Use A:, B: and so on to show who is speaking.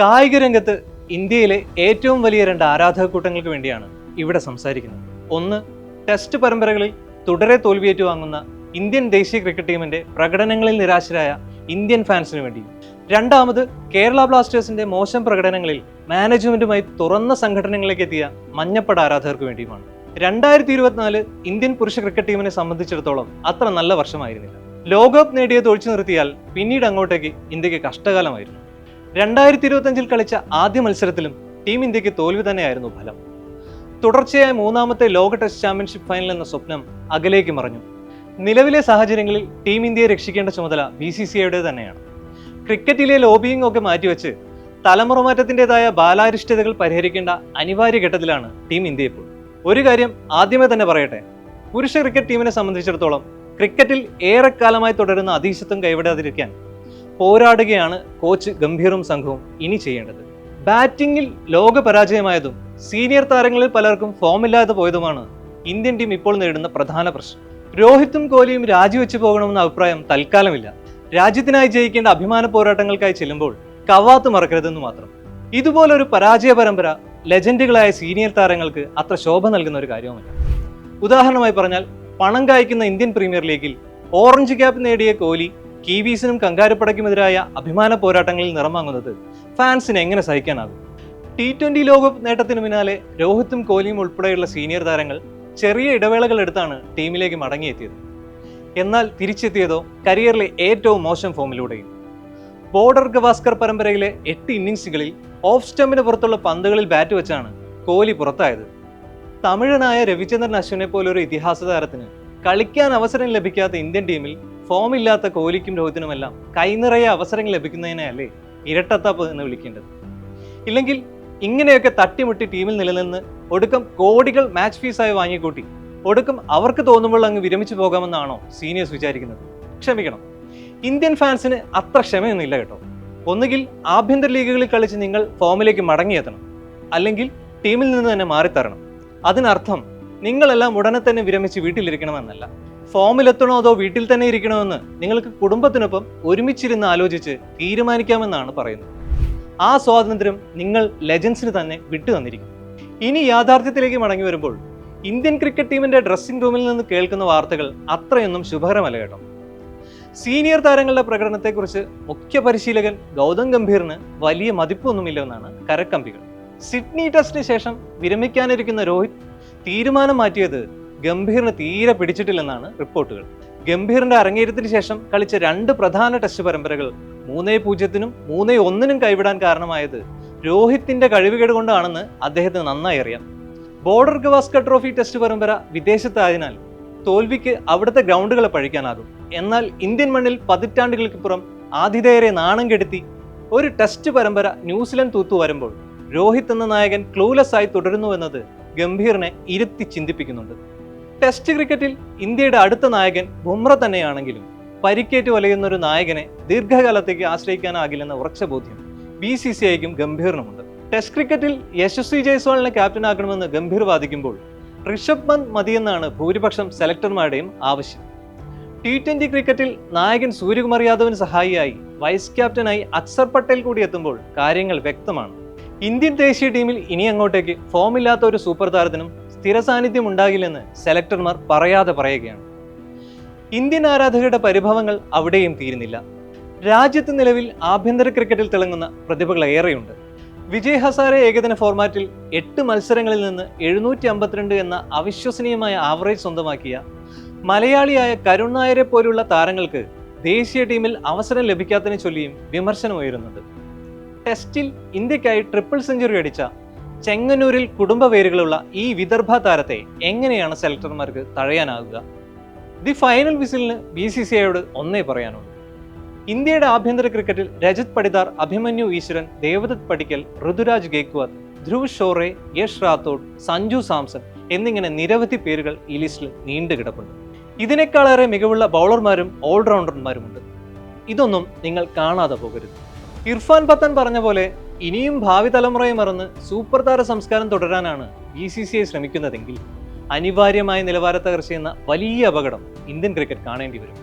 A: കായിക രംഗത്ത് ഇന്ത്യയിലെ ഏറ്റവും വലിയ രണ്ട് ആരാധക കൂട്ടങ്ങൾക്ക് വേണ്ടിയാണ് ഇവിടെ സംസാരിക്കുന്നത്. ഒന്ന്, ടെസ്റ്റ് പരമ്പരകളിൽ തുടരെ തോൽവിയേറ്റു വാങ്ങുന്ന ഇന്ത്യൻ ദേശീയ ക്രിക്കറ്റ് ടീമിന്റെ പ്രകടനങ്ങളിൽ നിരാശരായ ഇന്ത്യൻ ഫാൻസിനു വേണ്ടിയും. രണ്ടാമത്, കേരള ബ്ലാസ്റ്റേഴ്സിന്റെ മോശം പ്രകടനങ്ങളിൽ മാനേജ്മെന്റുമായി തുറന്ന സംഘടനകളിലേക്ക് എത്തിയ മഞ്ഞപ്പട ആരാധകർക്ക് വേണ്ടിയുമാണ്. 2024 ഇന്ത്യൻ പുരുഷ ക്രിക്കറ്റ് ടീമിനെ സംബന്ധിച്ചിടത്തോളം അത്ര നല്ല വർഷമായിരുന്നില്ല. ലോകകപ്പ് നേടിയത് ഒഴിച്ചു നിർത്തിയാൽ പിന്നീട് അങ്ങോട്ടേക്ക് ഇന്ത്യക്ക് കഷ്ടകാലമായിരുന്നു. 2025 കളിച്ച ആദ്യ മത്സരത്തിലും ടീം ഇന്ത്യക്ക് തോൽവി തന്നെയായിരുന്നു ഫലം. തുടർച്ചയായ മൂന്നാമത്തെ ലോക ടെസ്റ്റ് ചാമ്പ്യൻഷിപ്പ് ഫൈനൽ എന്ന സ്വപ്നം അകലേക്ക് മറഞ്ഞു. നിലവിലെ സാഹചര്യങ്ങളിൽ ടീം ഇന്ത്യയെ രക്ഷിക്കേണ്ട ചുമതല BCCIയുടെ തന്നെയാണ്. ക്രിക്കറ്റിലെ ലോബിയിങ് ഒക്കെ മാറ്റിവെച്ച് തലമുറ മാറ്റത്തിൻ്റെതായ ബാലാരിഷ്ടതകൾ പരിഹരിക്കേണ്ട അനിവാര്യ ഘട്ടത്തിലാണ് ടീം ഇന്ത്യ ഇപ്പോൾ. ഒരു കാര്യം ആദ്യമേ തന്നെ പറയട്ടെ, പുരുഷ ക്രിക്കറ്റ് ടീമിനെ സംബന്ധിച്ചിടത്തോളം ക്രിക്കറ്റിൽ ഏറെക്കാലമായി തുടരുന്ന അധീശത്വം കൈവിടാതിരിക്കാൻ പോരാടുകയാണ് കോച്ച് ഗംഭീറും സംഘവും ഇനി ചെയ്യേണ്ടത്. ബാറ്റിംഗിൽ ലോക പരാജയമായതും സീനിയർ താരങ്ങളിൽ പലർക്കും ഫോമില്ലാതെ പോയതുമാണ് ഇന്ത്യൻ ടീം ഇപ്പോൾ നേരിടുന്ന പ്രധാന പ്രശ്നം. രോഹിത്തും കോഹ്ലിയും രാജിവെച്ചു പോകണമെന്ന അഭിപ്രായം തൽക്കാലമില്ല. രാജ്യത്തിനായി ജയിക്കേണ്ട അഭിമാന പോരാട്ടങ്ങൾക്കായി ചെല്ലുമ്പോൾ കവാത്ത് മറക്കരുതെന്ന് മാത്രം. ഇതുപോലൊരു പരാജയ പരമ്പര ലെജൻഡുകളായ സീനിയർ താരങ്ങൾക്ക് അത്ര ശോഭ നൽകുന്ന ഒരു കാര്യവുമല്ല. ഉദാഹരണമായി പറഞ്ഞാൽ, പണം കായ്ക്കുന്ന ഇന്ത്യൻ പ്രീമിയർ ലീഗിൽ ഓറഞ്ച് ക്യാപ്പ് നേടിയ കോഹ്ലി കിവീസിനും കങ്കാരപ്പടയ്ക്കുമെതിരായ അഭിമാന പോരാട്ടങ്ങളിൽ നിറം വാങ്ങുന്നത് ഫാൻസിന് എങ്ങനെ സഹിക്കാനാകും? T20 ലോകകപ്പ് നേട്ടത്തിന് പിന്നാലെ രോഹിത്തും കോഹ്ലിയും ഉൾപ്പെടെയുള്ള സീനിയർ താരങ്ങൾ ചെറിയ ഇടവേളകൾ എടുത്താണ് ടീമിലേക്ക് മടങ്ങിയെത്തിയത്. എന്നാൽ തിരിച്ചെത്തിയതോ കരിയറിലെ ഏറ്റവും മോശം ഫോമിലൂടെയും. ബോർഡർ ഗവാസ്കർ പരമ്പരയിലെ 8 ഇന്നിംഗ്സുകളിൽ ഓഫ് സ്റ്റമ്പിന് പുറത്തുള്ള പന്തുകളിൽ ബാറ്റ് വെച്ചാണ് കോഹ്ലി പുറത്തായത്. തമിഴനായ രവിചന്ദ്രൻ അശ്വിനെ പോലൊരു ഇതിഹാസ താരത്തിന് കളിക്കാൻ അവസരം ലഭിക്കാത്ത ഇന്ത്യൻ ടീമിൽ ഫോമില്ലാത്ത കോഹ്ലിക്കും രോഹിത്തിനുമെല്ലാം കൈനിറയെ അവസരങ്ങൾ ലഭിക്കുന്നതിനെയല്ലേ ഇരട്ടത്താപ്പ് എന്ന് വിളിക്കേണ്ടത്? ഇല്ലെങ്കിൽ ഇങ്ങനെയൊക്കെ തട്ടിമുട്ടി ടീമിൽ നിലനിന്ന് ഒടുക്കം കോടികൾ മാച്ച് ഫീസായി വാങ്ങിക്കൂട്ടി ഒടുക്കം അവർക്ക് തോന്നുമ്പോൾ അങ്ങ് വിരമിച്ചു പോകാമെന്നാണോ സീനിയേഴ്സ് വിചാരിക്കുന്നത്? ക്ഷമിക്കണം, ഇന്ത്യൻ ഫാൻസിന് അത്ര ക്ഷമയൊന്നുമില്ല കേട്ടോ. ഒന്നുകിൽ ആഭ്യന്തര ലീഗുകളിൽ കളിച്ച് നിങ്ങൾ ഫോമിലേക്ക് മടങ്ങിയെത്തണം, അല്ലെങ്കിൽ ടീമിൽ നിന്ന് തന്നെ മാറിത്തരണം. അതിനർത്ഥം നിങ്ങളെല്ലാം ഉടനെ തന്നെ വിരമിച്ച് വീട്ടിലിരിക്കണമെന്നല്ല. ഫോമിലെത്തണോ അതോ വീട്ടിൽ തന്നെ ഇരിക്കണമെന്ന് നിങ്ങൾക്ക് കുടുംബത്തിനൊപ്പം ഒരുമിച്ചിരുന്ന് ആലോചിച്ച് തീരുമാനിക്കാമെന്നാണ് പറയുന്നത്. ആ സ്വാതന്ത്ര്യം നിങ്ങൾ ലെജൻസിന് തന്നെ വിട്ടു തന്നിരിക്കും. ഇനി യാഥാർത്ഥ്യത്തിലേക്ക് മടങ്ങി വരുമ്പോൾ ഇന്ത്യൻ ക്രിക്കറ്റ് ടീമിന്റെ ഡ്രസ്സിംഗ് റൂമിൽ നിന്ന് കേൾക്കുന്ന വാർത്തകൾ അത്രയൊന്നും ശുഭകരമല്ല കേട്ടോ. സീനിയർ താരങ്ങളുടെ പ്രകടനത്തെക്കുറിച്ച് മുഖ്യ പരിശീലകൻ ഗൗതം ഗംഭീറിന് വലിയ മതിപ്പൊന്നുമില്ലെന്നാണ് കരക്കമ്പികൾ. സിഡ്നി ടെസ്റ്റിന് ശേഷം വിരമിക്കാനിരിക്കുന്ന രോഹിത് തീരുമാനം മാറ്റിയത് ഗംഭീറിന് തീരെ പിടിച്ചിട്ടില്ലെന്നാണ് റിപ്പോർട്ടുകൾ. ഗംഭീറിന്റെ അരങ്ങേറ്റത്തിന് ശേഷം കളിച്ച 2 പ്രധാന ടെസ്റ്റ് പരമ്പരകൾ 3-0 3-1 കൈവിടാൻ കാരണമായത് രോഹിത്തിന്റെ കഴിവുകേട് കൊണ്ടാണെന്ന് അദ്ദേഹത്തിന് നന്നായി അറിയാം. ബോർഡർ ഗവാസ്കർ ട്രോഫി ടെസ്റ്റ് പരമ്പര വിദേശത്തായതിനാൽ തോൽവിക്ക് അവിടുത്തെ ഗ്രൗണ്ടുകളെ പഴിക്കാനാകും. എന്നാൽ ഇന്ത്യൻ മണ്ണിൽ പതിറ്റാണ്ടുകൾക്കിപ്പുറം ആതിഥേയരെ നാണം കെടുത്തി ഒരു ടെസ്റ്റ് പരമ്പര ന്യൂസിലൻഡ് തൂത്തു വരുമ്പോൾ രോഹിത് എന്ന നായകൻ ക്ലൂലെസ് ആയി തുടരുന്നുവെന്നത് ഗംഭീറിനെ ഇരുത്തി ചിന്തിപ്പിക്കുന്നുണ്ട്. ടെസ്റ്റ് ക്രിക്കറ്റിൽ ഇന്ത്യയുടെ അടുത്ത നായകൻ ബുംറ തന്നെയാണെങ്കിലും പരിക്കേറ്റ് വലയുന്ന ഒരു നായകനെ ദീർഘകാലത്തേക്ക് ആശ്രയിക്കാനാകില്ലെന്ന ഉറച്ച ബോധ്യം BCCIക്കും ഗംഭീറിനുമുണ്ട്. ടെസ്റ്റ് ക്രിക്കറ്റിൽ യശസ്വി ജയ്സ്വാളിനെ ക്യാപ്റ്റനാക്കണമെന്ന് ഗംഭീർ വാദിക്കുമ്പോൾ ഋഷഭ് പന്ത് മതിയെന്നാണ് ഭൂരിപക്ഷം സെലക്ടർമാരുടെയും ആവശ്യം. T20 ക്രിക്കറ്റിൽ നായകൻ സൂര്യകുമാർ യാദവിന് സഹായിയായി വൈസ് ക്യാപ്റ്റനായി അക്സർ പട്ടേൽ കൂടി എത്തുമ്പോൾ കാര്യങ്ങൾ വ്യക്തമാണ്. ഇന്ത്യൻ ദേശീയ ടീമിൽ ഇനി അങ്ങോട്ടേക്ക് ഫോമില്ലാത്ത ഒരു സൂപ്പർ താരത്തിനും സ്ഥിര സാന്നിധ്യം ഉണ്ടാകില്ലെന്ന് സെലക്ടർമാർ പറയാതെ പറയുകയാണ്. ഇന്ത്യൻ ആരാധകരുടെ പരിഭവങ്ങൾ അവിടെയും തീരുന്നില്ല. രാജ്യത്ത് നിലവിൽ ആഭ്യന്തര ക്രിക്കറ്റിൽ തിളങ്ങുന്ന പ്രതിഭകൾ ഏറെയുണ്ട്. വിജയ് ഹസാരെ ഏകദിന ഫോർമാറ്റിൽ 8 മത്സരങ്ങളിൽ നിന്ന് 752 എന്ന അവിശ്വസനീയമായ ആവറേജ് സ്വന്തമാക്കിയ മലയാളിയായ കരുൺ നായരെ പോലുള്ള താരങ്ങൾക്ക് ദേശീയ ടീമിൽ അവസരം ലഭിക്കാത്തതിനെ ചൊല്ലിയും വിമർശനം ഉയരുന്നുണ്ട്. ടെസ്റ്റിൽ ഇന്ത്യക്കായി ട്രിപ്പിൾ സെഞ്ചുറി അടിച്ച ചെങ്ങന്നൂരിൽ കുടുംബ പേരുകളുള്ള ഈ വിദർഭ താരത്തെ എങ്ങനെയാണ് സെലക്ടർമാർക്ക് തഴയാനാകുക? ദി ഫൈനൽ വിസിലിന് BCCIയോട് ഒന്നേ പറയാനുള്ളൂ. ഇന്ത്യയുടെ ആഭ്യന്തര ക്രിക്കറ്റിൽ രജത് പടിദാർ, അഭിമന്യു ഈശ്വരൻ, ദേവദത്ത് പടിക്കൽ, ഋതുരാജ് ഗേക്വാദ്, ധ്രുവ് ഷോറെ, യഷ് റാത്തോഡ്, സഞ്ജു സാംസൺ എന്നിങ്ങനെ നിരവധി പേരുകൾ ഈ ലിസ്റ്റിൽ നീണ്ടു കിടപ്പുണ്ട്. ഇതിനേക്കാളേറെ മികവുള്ള ബൗളർമാരും ഓൾറൗണ്ടർമാരുമുണ്ട്. ഇതൊന്നും നിങ്ങൾ കാണാതെ പോകരുത്. ഇർഫാൻ പത്താൻ പറഞ്ഞ പോലെ ഇനിയും ഭാവി തലമുറയെ മറന്ന് സൂപ്പർ താര സംസ്കാരം തുടരാനാണ് BCCI ശ്രമിക്കുന്നതെങ്കിൽ അനിവാര്യമായ നിലവാര തകർച്ചയെന്ന വലിയ അപകടം ഇന്ത്യൻ ക്രിക്കറ്റ് കാണേണ്ടി വരും.